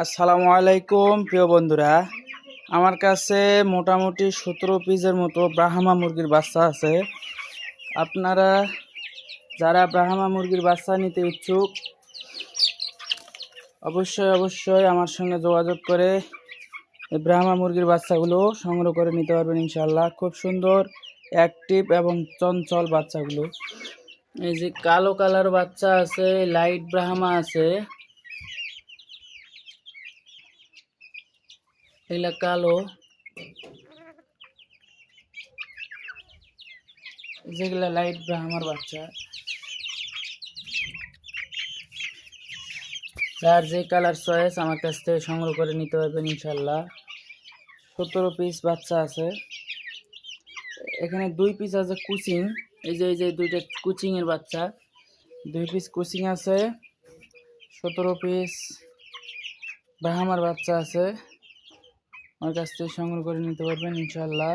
আসসালামু আলাইকুম প্রিয় বন্ধুরা, আমার কাছে মোটামুটি 17 পিসের মতো ব্রাহ্মা মুরগির বাচ্চা আছে। আপনারা যারা ব্রাহ্মা মুরগির বাচ্চা নিতে ইচ্ছুক অবশ্যই আমার সঙ্গে যোগাযোগ করে এই ব্রাহ্মা মুরগির বাচ্চাগুলো সংগ্রহ করে নিতে পারবেন ইনশাল্লাহ। খুব সুন্দর অ্যাক্টিভ এবং চঞ্চল বাচ্চাগুলো। এই যে কালো কালার বাচ্চা আছে, লাইট ব্রাহ্মা আছে, এগুলা কালো, যেগুলা লাইট ব্রাহ্মার বাচ্চা। যার যে কালার চয়েস আমার কাছ থেকে সংগ্রহ করে নিতে পারবেন ইনশাল্লাহ। 17 পিস বাচ্চা আছে। এখানে 2 পিস আছে কুচিং, এই যে দুইটা কুচিং এর বাচ্চা, 2 পিস কুচিং আছে। 17 পিস ব্রাহ্মার বাচ্চা আছে, আমার কাছ থেকে সংগ্রহ করে নিতে পারবেন ইনশাল্লাহ।